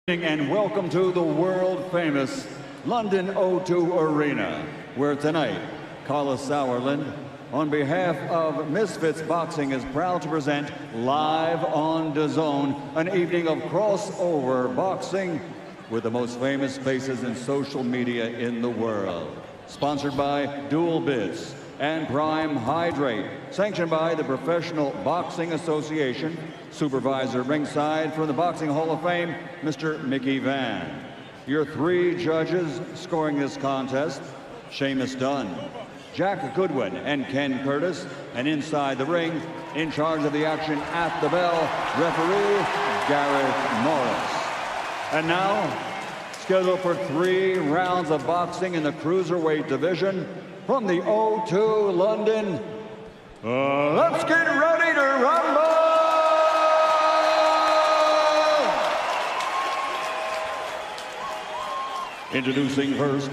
And welcome to the world-famous London O2 Arena, where tonight, Carla Sauerland, on behalf of Misfits Boxing, is proud to present live on DAZN an evening of crossover boxing with the most famous faces in social media in the world. Sponsored by Dual Biz and Prime Hydrate, sanctioned by the Professional Boxing Association, supervisor ringside from the Boxing Hall of Fame, Mr. Mickey Van. Your three judges scoring this contest: Seamus Dunn, Jack Goodwin, and Ken Curtis. And inside the ring, in charge of the action at the bell, referee Gareth Morris. And now, scheduled for 3 rounds of boxing in the cruiserweight division, from the O2 London, let's get ready to rumble! Introducing first,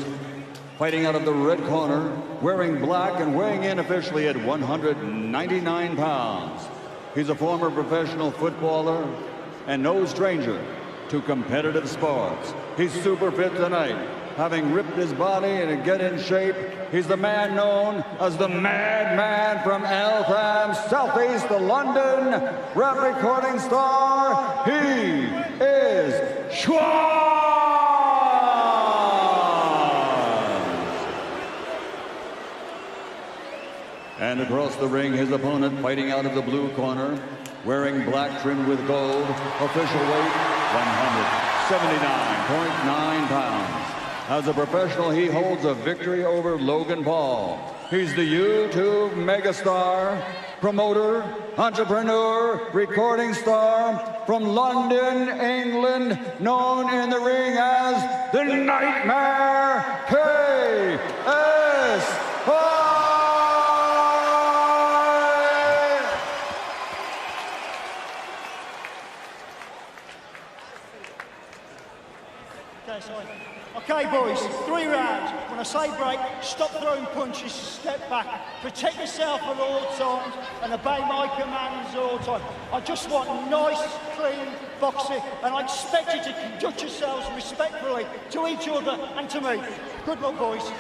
fighting out of the red corner, wearing black and weighing in officially at 199 pounds. He's a former professional footballer and no stranger to competitive sports. He's super fit tonight, having ripped his body and to get in shape. He's the man known as the Madman from Eltham, southeast of London, rap recording star. He is Swarmz. And across the ring, his opponent, fighting out of the blue corner, wearing black trimmed with gold, official weight 179.9 pounds. As a professional, he holds a victory over Logan Paul. He's the YouTube megastar, promoter, entrepreneur, recording star from London, England, known in the ring as the Nightmare KSI. Okay, boys, 3 rounds. When I say break, stop throwing punches, step back, protect yourself at all times, and obey my commands at all times. I just want nice, clean boxing, and I expect you to conduct yourselves respectfully to each other and to me. Good luck, boys.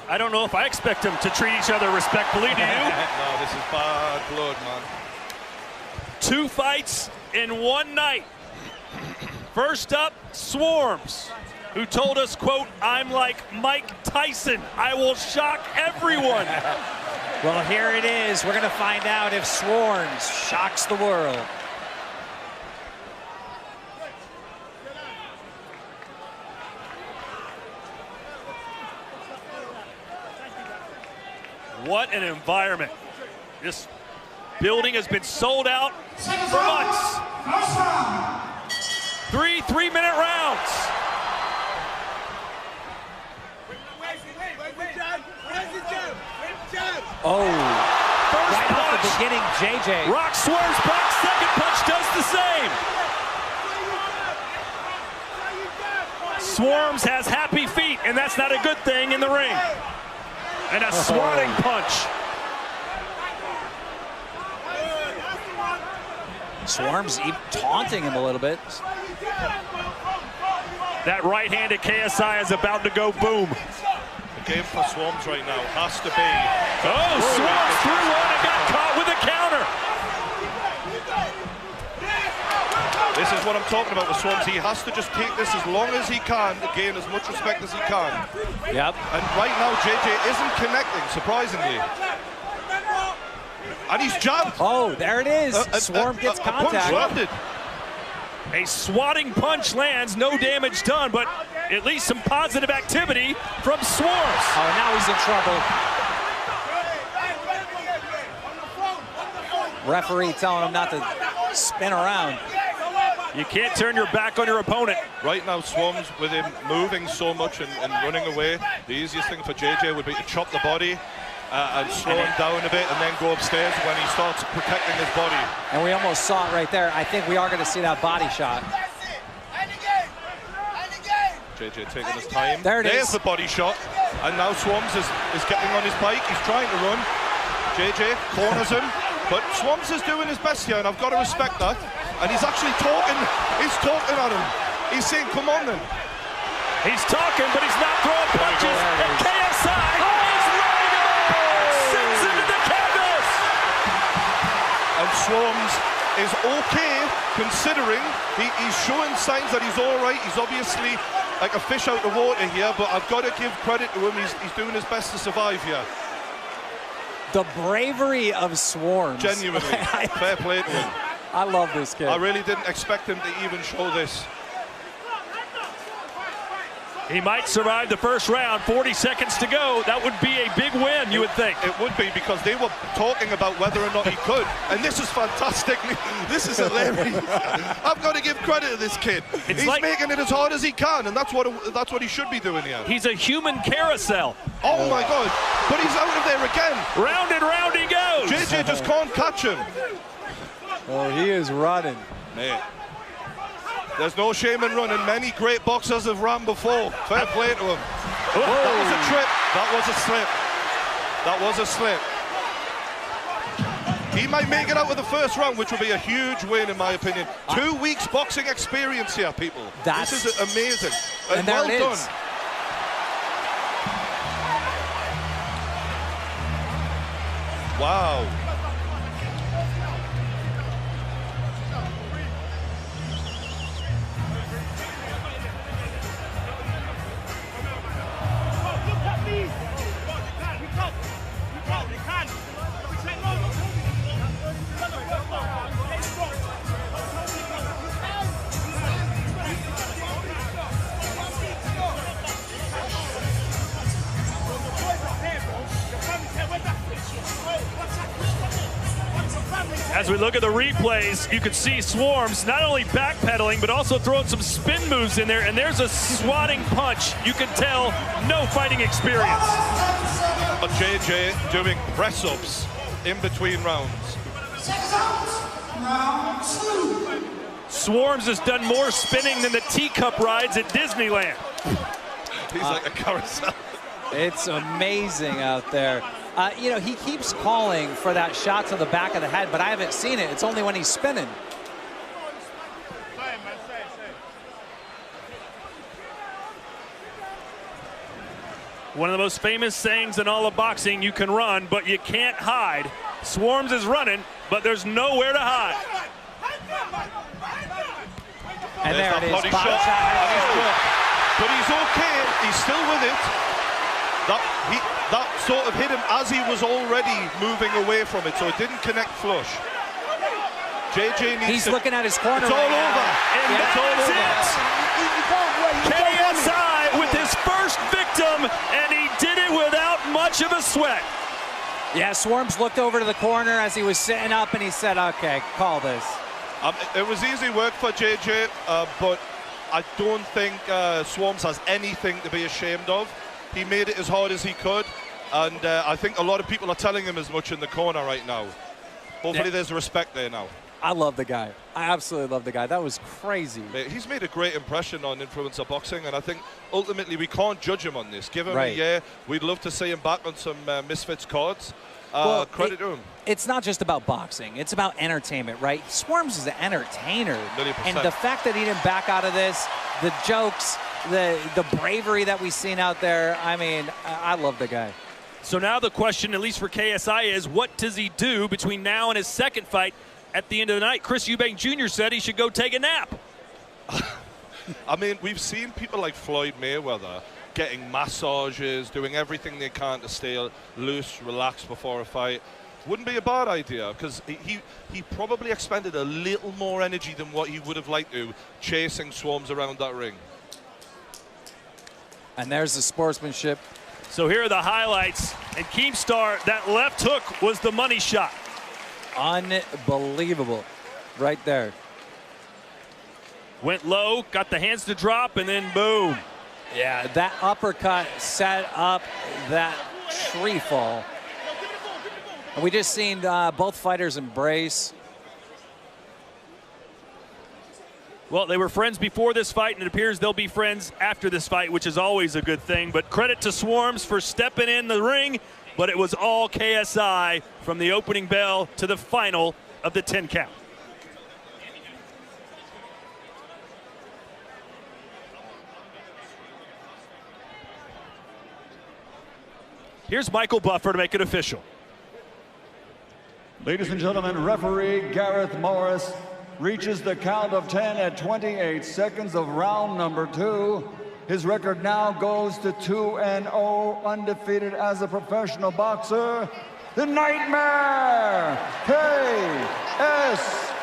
I don't know if I expect them to treat each other respectfully, do you? No, this is bad blood, man. 2 fights in 1 night. First up, Swarmz, who told us, quote, "I'm like Mike Tyson. I will shock everyone." Well, here it is. We're going to find out if Swarmz shocks the world. What an environment. This building has been sold out for months. 3 3-minute rounds. Oh, First right punch. off the beginning, JJ. Rock Swarmz back, second punch does the same. Swarmz has happy feet, and that's not a good thing in the ring. And a swatting punch. Swarmz even taunting him a little bit. That right hand at KSI is about to go boom. The game for Swarmz right now has to be... Oh, Swarmz threw one and got caught with a counter. This is what I'm talking about with Swarmz. He has to just take this as long as he can to gain as much respect as he can. Yep. And right now, JJ isn't connecting, surprisingly. And he's jabbed. Oh, there it is. Swarmz gets contact. Punch landed. A swatting punch lands, no damage done, but at least some positive activity from Swarmz. Oh, now he's in trouble. Referee telling him not to spin around. You can't turn your back on your opponent. Right now, Swarmz, with him moving so much and running away, the easiest thing for JJ would be to chop the body and slow him down a bit and then go upstairs when he starts protecting his body. And we almost saw it right there. I think we are going to see that body shot. JJ taking his time. There it is. There's the body shot. And now Swarmz is getting on his bike. He's trying to run. JJ corners him. But Swarmz is doing his best here, and I've got to respect that. And he's actually talking. He's talking at him. He's saying, come on then. He's talking, but he's not throwing punches. And KSI is lining him up. Sends him to the canvas. And Swarmz is okay, considering he's showing signs that he's all right. He's obviously like a fish out of water here, but I've got to give credit to him. He's doing his best to survive here. The bravery of Swarmz. Genuinely, fair play to him. I love this kid. I really didn't expect him to even show this. He might survive the first round. 40 seconds to go. That would be a big win, you would think. It would be, because they were talking about whether or not he could. And this is fantastic. This is hilarious. I've got to give credit to this kid. He's like, making it as hard as he can, and that's what he should be doing here. He's a human carousel. Oh my God. But he's out of there again. Round and round he goes. JJ just can't catch him. Oh, he is running. Man. There's no shame in running. Many great boxers have run before. Fair play to him. Whoa. That was a trip. That was a slip. That was a slip. He might make it out with the first round, which would be a huge win, in my opinion. 2 weeks boxing experience here, people. This is amazing. And well done. Wow. As we look at the replays, you can see Swarmz not only backpedaling, but also throwing some spin moves in there, and there's a swatting punch. You can tell no fighting experience. JJ doing press-ups in between rounds. Swarmz has done more spinning than the teacup rides at Disneyland. He's like a carousel. It's amazing out there. You know, he keeps calling for that shot to the back of the head, but I haven't seen it. It's only when he's spinning. One of the most famous sayings in all of boxing, you can run, but you can't hide. Swarmz is running, but there's nowhere to hide. And there it is. Body shot. But he's okay. He's still with it. That sort of hit him as he was already moving away from it, so it didn't connect flush. JJ needs He's looking at his corner. It's all over. And that's it. KSI with his first victim, and he did it without much of a sweat. Yeah, Swarmz looked over to the corner as he was sitting up, and he said, okay, call this. It was easy work for JJ, but I don't think Swarmz has anything to be ashamed of. He made it as hard as he could, and I think a lot of people are telling him as much in the corner right now. Hopefully there's respect there now. I love the guy. I absolutely love the guy. That was crazy. He's made a great impression on influencer boxing, and I think ultimately we can't judge him on this. Give him a year. We'd love to see him back on some Misfits cards. Well, credit to him. It's not just about boxing. It's about entertainment, right? Swarmz is an entertainer. 100%. And the fact that he didn't back out of this, the jokes, the bravery that we've seen out there, I mean, I love the guy. So now the question, at least for KSI, is what does he do between now and his second fight at the end of the night? Chris Eubank Jr. said he should go take a nap. I mean, we've seen people like Floyd Mayweather getting massages, doing everything they can to stay loose, relaxed before a fight. Wouldn't be a bad idea, because he probably expended a little more energy than what he would have liked to chasing Swarmz around that ring. And there's the sportsmanship. So here are the highlights. And Keemstar, that left hook was the money shot. Unbelievable. Right there. Went low, got the hands to drop, and then boom. Yeah, that uppercut set up that tree fall. And we just seen both fighters embrace. Well, they were friends before this fight, and it appears they'll be friends after this fight, which is always a good thing. But credit to Swarmz for stepping in the ring, but it was all KSI from the opening bell to the final of the 10 count. Here's Michael Buffer to make it official. Ladies and gentlemen, referee Gareth Morris reaches the count of 10 at 28 seconds of round number 2. His record now goes to 2-0, undefeated as a professional boxer. The Nightmare, KSI.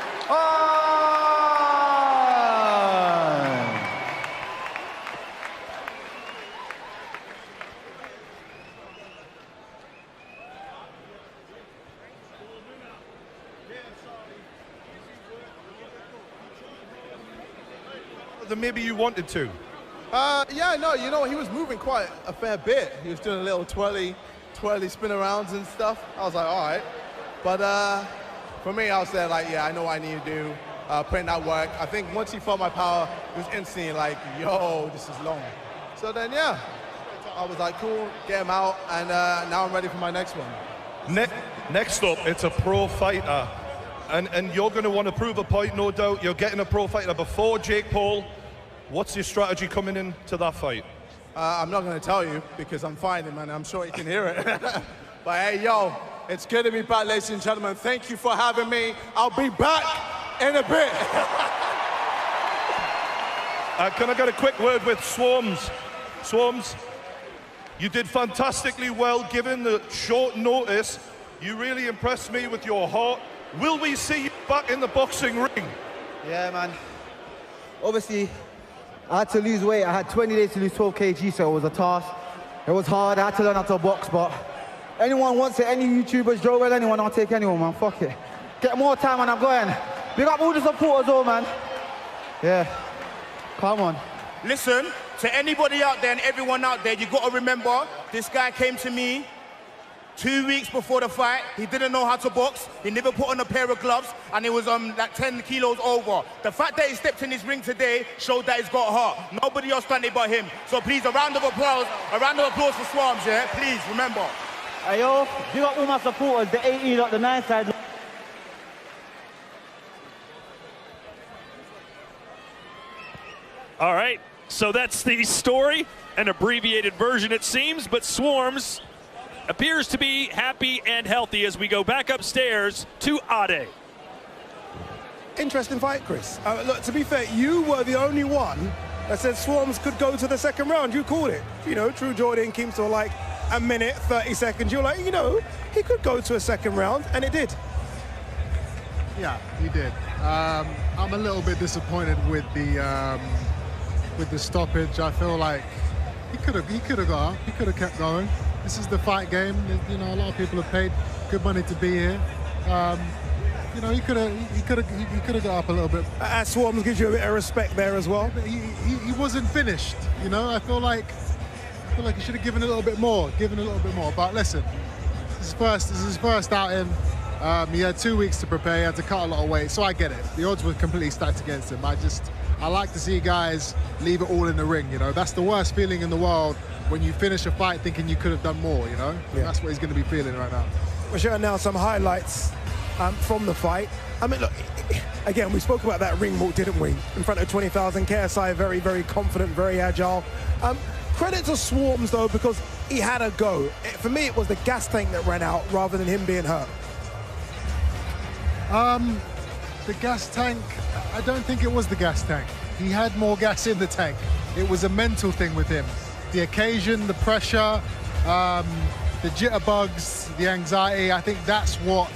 Than maybe you wanted to. Yeah, no, you know, he was moving quite a fair bit. He was doing a little twirly spin arounds and stuff. I was like, all right. But for me, I was there like, yeah, I know what I need to do. Putting that work. I think once he felt my power, it was instantly like, yo, this is long. So then, yeah, I was like, cool, get him out, and now I'm ready for my next one. Next up, it's a pro fighter. And you're going to want to prove a point, no doubt. You're getting a pro fighter before Jake Paul. What's your strategy coming into that fight? I'm not going to tell you because I'm fighting him and I'm sure you can hear it. But hey, yo, it's good to be back, ladies and gentlemen. Thank you for having me. I'll be back in a bit. Can I get a quick word with Swarmz? Swarmz, you did fantastically well given the short notice. You really impressed me with your heart. Will we see you back in the boxing ring? Yeah, man. Obviously, I had to lose weight. I had 20 days to lose 12 kg, so it was a task. It was hard. I had to learn how to box, but anyone wants it, any YouTubers, Joe Well, anyone, I'll take anyone, man. Fuck it. Get more time when I'm going. Big up all the supporters, all, man. Yeah. Come on. Listen, to anybody out there and everyone out there, you got to remember, this guy came to me 2 weeks before the fight. He didn't know how to box. He never put on a pair of gloves, and he was like 10 kilos over. The fact that he stepped in his ring today showed that he's got heart. Nobody else done it but him. So please, a round of applause for Swarmz, yeah? Please, remember. Hey, yo, big up all my supporters, the 80, like the 9 side. All right, so that's the story, an abbreviated version it seems, but Swarmz appears to be happy and healthy as we go back upstairs to Ade. Interesting fight, Chris. Look, to be fair, you were the only one that said Swarmz could go to the second round. You called it. You know, True Jordan came to like a minute, 30 seconds. You're like, you know, he could go to a second round, and it did. Yeah, he did. I'm a little bit disappointed with the stoppage. I feel like he could have got up. He could have kept going. This is the fight game. You know, a lot of people have paid good money to be here. You know, he could have got up a little bit. Swarmz gives you a bit of respect there as well. But he wasn't finished. You know, I feel like he should have given a little bit more. But listen, this is his first outing. He had 2 weeks to prepare. He had to cut a lot of weight, so I get it. The odds were completely stacked against him. I like to see guys leave it all in the ring. You know, that's the worst feeling in the world. When you finish a fight thinking you could have done more, you know? Yeah. That's what he's going to be feeling right now. We're showing now some highlights from the fight. I mean, look, again, we spoke about that ring walk, didn't we? In front of 20,000, KSI very, very confident, very agile. Credit to Swarmz, though, because he had a go. For me, it was the gas tank that ran out rather than him being hurt. The gas tank, I don't think it was the gas tank. He had more gas in the tank. It was a mental thing with him. The occasion, the pressure, the jitterbugs, the anxiety, I think that's what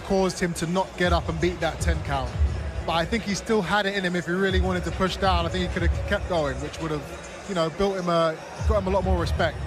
caused him to not get up and beat that 10 count. But I think he still had it in him if he really wanted to push down. I think he could have kept going, which would have, you know, got him a lot more respect.